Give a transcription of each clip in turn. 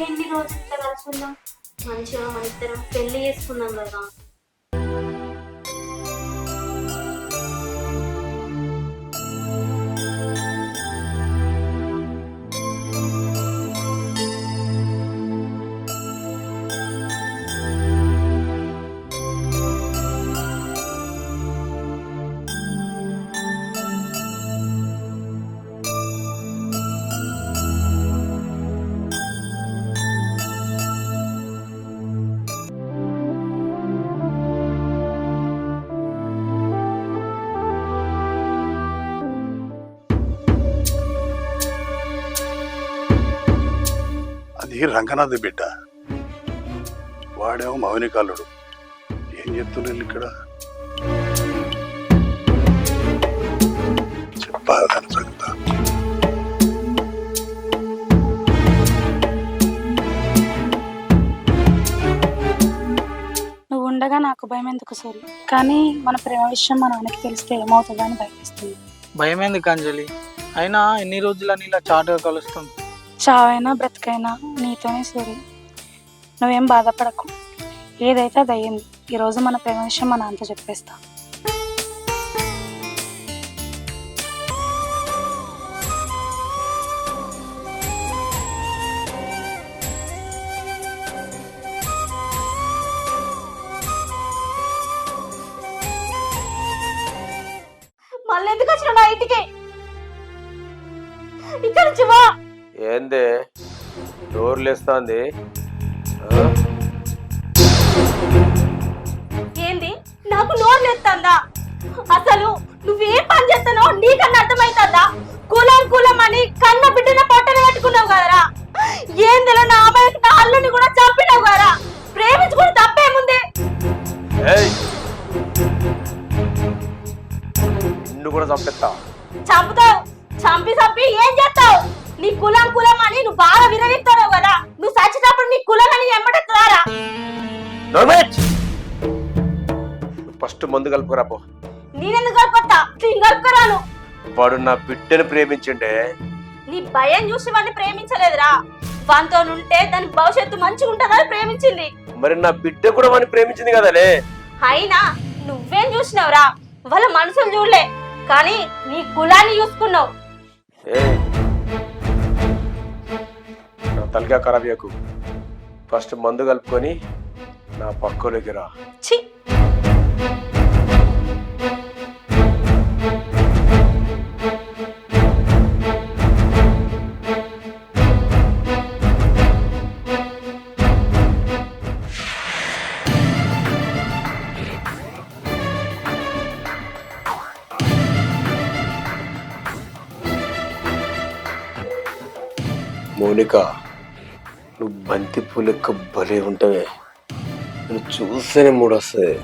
ఎన్ని రోజులు ఇట్లా కలుసుకుందాం, మంచిగా మన ఇద్దరం పెళ్లి చేసుకుందాం కదా. అది రంగనాథ్ బిడ్డ, వాడేమో మౌనికాలుడు. ఏం చెప్తున్నారు ఇక్కడ? చెప్పాలని సంగత. నువ్వు ఉండగా నాకు భయం ఎందుకు సరి, కానీ మన ప్రేమ విషయం మా నాన్నకి తెలిస్తే ఏమవుతుందో అని భయపిస్తుంది. భయం ఎందుకు అంజలి? అయినా ఎన్ని రోజులని ఇలా చాటుగా కలుస్తాం? చావైనా బ్రతికైనా నీతోనే సరి. నువ్వేం బాధపడకు, ఏదైతే అది అయ్యింది. ఈరోజు మన ప్రేమ విషయం మా నాన్నతో చెప్పేస్తా. మళ్ళీ ఎందుకు వచ్చిన నా ఇంటికి? ఇక్కడ నుంచి వా. ఏందే డోర్లు వేస్తాంది? ఏంది నాకు నోరు లేస్తుందా? అసలు నువ్వేం పని చేస్తానో నీకన్నా అర్థమైతుందా? కులం కులం అని కన్న బిడ్డన పొట్టలు కట్టుకున్నావు కదరా. ఏందిలో నా అమ్మాయికి నా అల్లుని కూడా చంపినావు కదరా. ప్రేమించుకుని తప్పేముంది? నిన్ను కూడా చంపేస్తా. చంపుతావు, చంపి చంపి ఏం చేస్తావు? నీ కులం కులం అని నువ్వు బాగా విరవిస్తావు కదా. నువ్వు చచ్చేటప్పుడు నీ కులం అని ఎమ్మటెత్తారా? ఫస్ట్ మందు కలుపుకురా పో. నేనెందుకు కలుపుతా? నేను కలుపుకురాను. వాడు నా బిడ్డను ప్రేమించిండే. నీ భయం చూసి వాడిని ప్రేమించలేదురా. వానితో ఉంటే దాని భవిష్యత్తు మంచిగా ఉంటుందని ప్రేమించింది. మరి నా బిడ్డ కూడా వాడిని ప్రేమించింది కదలే. అయినా నువ్వేం చూసినావురా? వాళ్ళ మనసులు చూడలే, కానీ నీ కులాన్ని చూసుకున్నావు. నా తలగా ఖరాబ్ చేయకు. ఫస్ట్ మందు కలుపుకొని నా పక్కలోకి రా. ఛీ, మౌనిక, నువ్వు బంతి పూలెక్క భలే ఉంటావే. నువ్వు చూస్తేనే మూడొస్తుంది.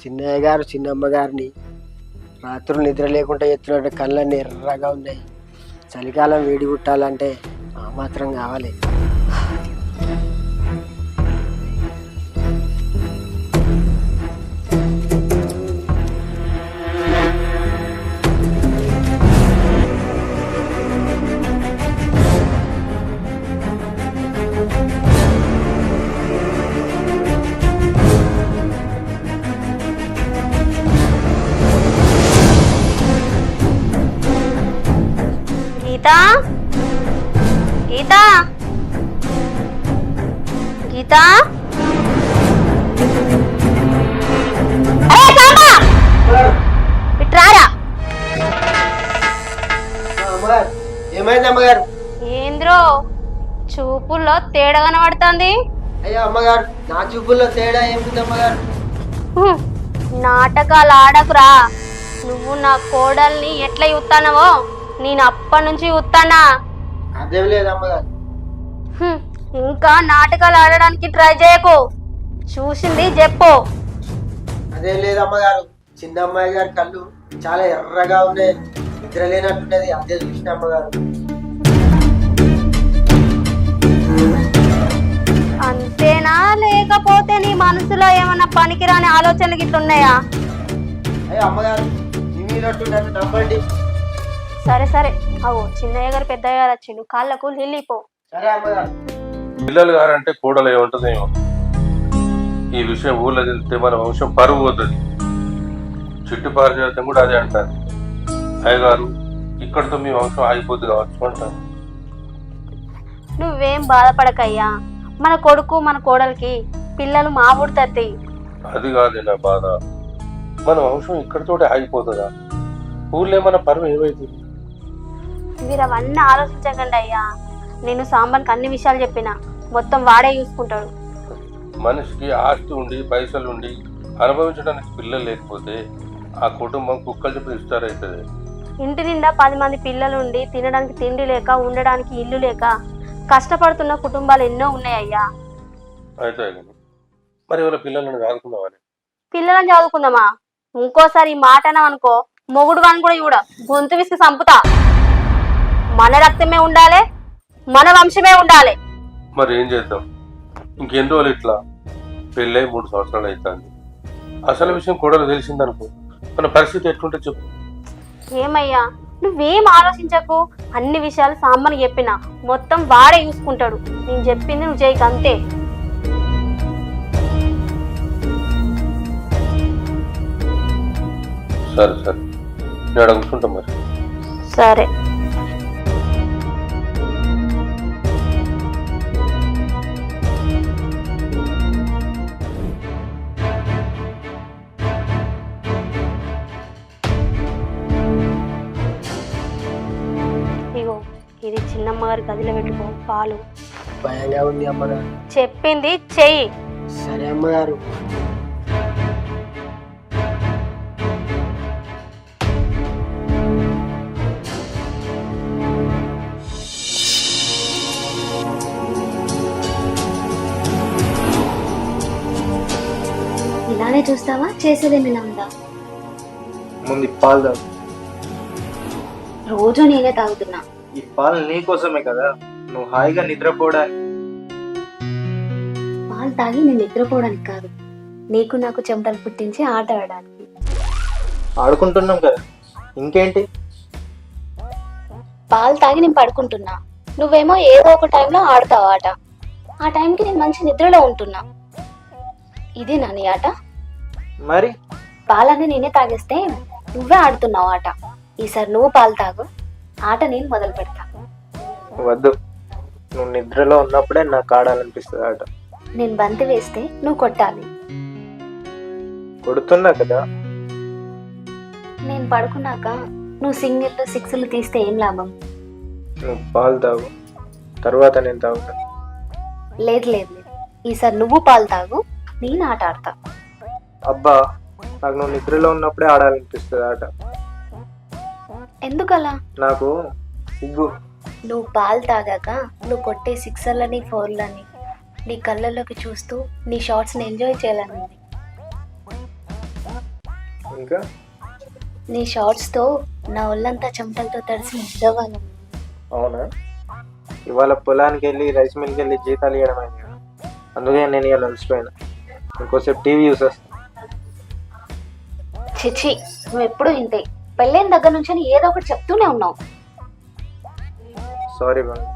చిన్నయ్య గారు చిన్నమ్మ గారిని రాత్రులు నిద్ర లేకుండా ఎత్తున్నట్టు కళ్ళన్నీ ఎర్రగా ఉన్నాయి. చలికాలం వేడి పుట్టాలంటే ఆ మాత్రం కావాలి. గీతా గీతా గీతా ఇట్రారా. అమ్మగారు ఏమైంది అమ్మగారు? ఏంద్రో చూపుల్లో తేడా కనబడుతుంది. అయ్యో అమ్మగారు, నా చూపుల్లో తేడా ఏముంది అమ్మగారు? నాటకాలు ఆడకురా. నువ్వు నా కోడల్ని ఎట్లా చూస్తానవో నేను అప్పటి నుంచి చూస్తానా. అదేం లేదు అమ్మగారు. ఇంకా నాటకాలు ఆడడానికి ట్రై చేయకు. చూసింది చెప్పు. అదేం లేదు అమ్మగారు. చిన్న అమ్మాయి గారి కళ్ళు చాలా ఎర్రగా ఉన్నాయి, నిద్ర లేనట్టున్నది. అదే చూసిన అమ్మగారు. అంతేనా లేకపోతే నీ మనసులో ఏమన్నా పనికిరాని ఆలోచనలు గిట్లున్నాయా? అయ్యో అమ్మగారు, మీ మీరట్టు నమ్మండి. సరే సరే, అవో చిన్నయ్య గారు పెద్దయ్య గారు వచ్చిండు, కాళ్ళకు లిల్లిపో. సరే అమ్మగారు. పిల్లలు గారంటే కూడలు ఏముంటుందేమో. ఈ విషయం ఊళ్ళో తెలిస్తే మన వంశం పరువు పోతుంది. చుట్టుపారు చేతం కూడా అదే అంటారు. అయ్యగారు ఇక్కడితో మీ వంశం ఆగిపోద్ది కావచ్చు అంటారు. నువ్వేం బాధపడకయ్యా. మన కొడుకు మన కోడలికి పిల్లలు మా పుడతీ. అది కాదు నా బాధ. మన వంశం ఇక్కడితోటి ఆగిపోతుందా? ఊళ్ళో మన పరువు ఏమైతుంది? మీరు అవన్నీ ఆలోచించకండి అయ్యా. నేను సాంబాన్కి అన్ని విషయాలు చెప్పిన, మొత్తం వాడే చూసుకుంటాడు. మనిషికి ఆస్తి ఉండి పైసలు ఉండి అనుభవించడానికి పిల్లలు లేకపోతే ఆ కుటుంబం కుక్కలు చెప్పి ఇస్తారైతుంది. ఇంటి నిండా 10 మంది పిల్లలుండి తినడానికి తిండి లేక ఉండడానికి ఇల్లు లేక కష్టపడుతున్న కుటుంబాలు ఎన్నో ఉన్నాయ్యా. అయితే మరి వాళ్ళ పిల్లలను చదువుకుందామని. పిల్లలను చదువుకుందామా? ఇంకోసారి ఈ మాట అనుకో, మొగుడు కానీ కూడా చూడ గొంతు విసికి చంపుతా. మన రక్తమే ఉండాలి, మన వంశమే ఉండాలి. మరి ఏం చేద్దాం? ఇంకెన్ని రోజులు ఇట్లా? పెళ్ళై 3 సంవత్సరాలు అవుతుంది. అసలు విషయం కూడా తెలిసిందనుకో, మన పరిస్థితి ఎట్లుంటే చెప్పు. ఏమయ్యా నువ్వేం ఆలోచించకు. అన్ని విషయాలు సాంబని చెప్పిన, మొత్తం వాడే చూసుకుంటాడు. నేను చెప్పింది నువ్వు చేయకు అంతే. సరే సరే, నేను అక్కడ కూర్చుంటాం మరి. సరే. ఇగో ఇది చిన్నమ్మగారి గదిలో పెట్టుకో పాలు. భయంగా ఉంది అమ్మగారు. చెప్పింది చెయ్యి. సరే అమ్మగారు. ఇలానే చూస్తావా, చేసేదేమైనా ఉందా? ముందు ఈ పాలు తాగు. రోజు నేనే తాగుతున్నా. ఈ పాలు నీకోసమే కదా, నువ్వు హాయిగా నిద్రపోవడానికి. పాలు తాగి నేను నిద్రపోవడానికి కాదు, నీకు నాకు చెమటలు పుట్టించి ఆట ఆడడానికి. ఆడుకుంటున్నాం కదా, ఇంకేంటి? పాలు తాగి నేను పడుకుంటున్నా, నువ్వేమో ఏదో ఒక టైంలో ఆడతావు ఆట. ఆ టైంకి నేను మంచి నిద్రలో ఉంటున్నా. ఇది నా నీ ఆట? మరి పాలన్నీ నేనే తాగేస్తే నువ్వే ఆడుతున్నావు ఆట. ఈసారి నువ్వు పాలు తాగు, ఆట నేను మొదలు పెడతా. వద్దు, నువ్వు నిద్రలో ఉన్నప్పుడే నాకు ఆడాలనిపిస్తుంది ఆట. నేను బంతి వేస్తే నువ్వు కొట్టాలి. కొడుతున్నా కదా. నేను పడుకున్నాక నువ్వు సింగిల్ 6లు తీస్తే ఏం లాభం? నువ్వు పాలు తాగు, తర్వాత నేను తాగుతా. లేదు లేదు లేదు, ఈసారి నువ్వు పాలు తాగు, నేను ఆట ఆడతా. అబ్బా, నాకు నువ్వు నిద్రలో ఉన్నప్పుడే ఆడాలనిపిస్తుంది ఆట. ఎందుకలా? నాకు సిగ్గు, నువ్వు పాలు తాగాక నువ్వు కొట్టే సిక్సర్లని ఫోర్లని నీ కళ్ళలోకి చూస్తూ నీ షార్ట్స్ని ఎంజాయ్ చేయాలని ఇంకా నీ షార్ట్స్తో నా ఒళ్ళంతా చెమటలతో తడిసి ముద్దవ్వాలి. అవునా? ఇవాళ పొలానికి వెళ్ళి రైస్ మిల్కి వెళ్ళి జీతాలు ఇవ్వడం అయింది కదా, అందుకే నేను ఇవాళ అలసిపోయినా. ఇంకోసేపు టీవీ చూసేస్తా. చిచి, నువ్వు ఎప్పుడు ఇంతే. పెళ్ళైన దగ్గర నుంచి నీ ఏదో ఒకటి చెప్తూనే ఉన్నావు. సారీ భవిత.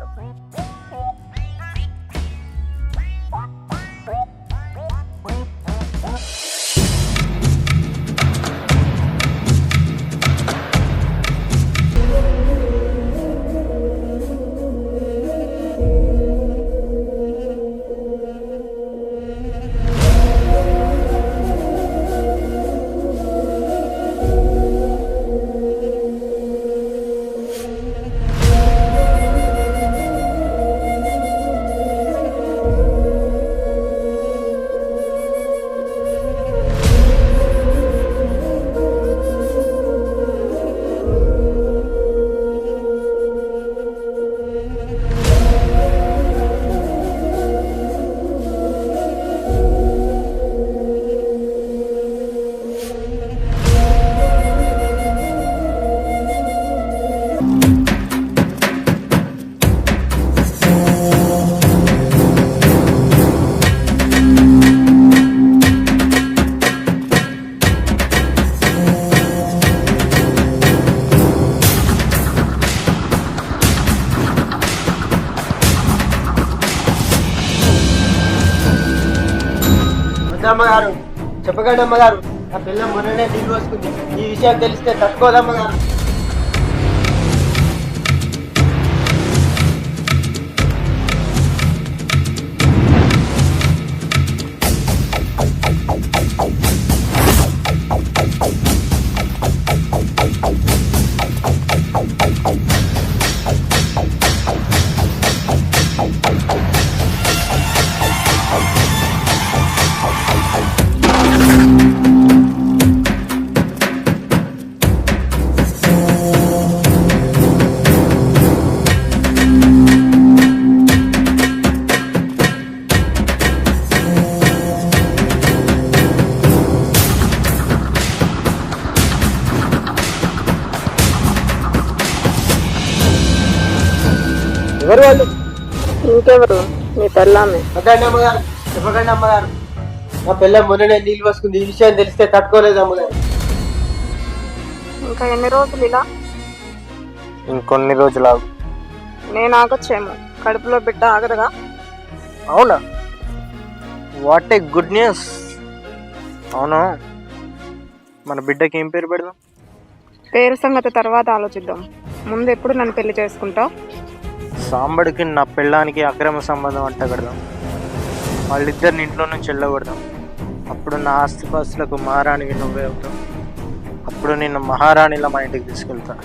అమ్మగారు చెప్పకండి అమ్మగారు, నా పిల్ల మొన్ననే నీళ్ళు పోసుకుంది. ఈ విషయం తెలిస్తే తట్టుకోదమ్మగారు. ఎవరు వాళ్ళు? ఇంకెవరు? నీ పెళ్ళామే. వద్దండి అమ్మగారు, చెప్పకండి అమ్మగారు, నా పిల్ల మొన్ననే నీళ్ళు పోసుకుంది. ఈ విషయం తెలిస్తే తట్టుకోలేదు అమ్మగారు. ఇంకా ఎన్ని రోజులు ఇలా? ఇంకొన్ని రోజులు ఆగు. నేను ఆగొచ్చేమో, కడుపులో బిడ్డ ఆగదుగా. అవునా? What a good news. అవును, మన బిడ్డకి ఏం పేరు పెడదాం? పేరు సంగతి తర్వాత ఆలోచిద్దాం. ముందు ఎప్పుడు నన్ను పెళ్లి చేసుకుంటావు? సాంబడికి నా పెళ్ళానికి అక్రమ సంబంధం అంట కడదాం. వాళ్ళిద్దరిని ఇంట్లో నుంచి వెళ్ళకూడదాం. అప్పుడు నా ఆస్తిపాస్తులకు మహారాణివి నువ్వే అవుతావు. అప్పుడు నిన్ను మహారాణిలా మా ఇంటికి తీసుకెళ్తా.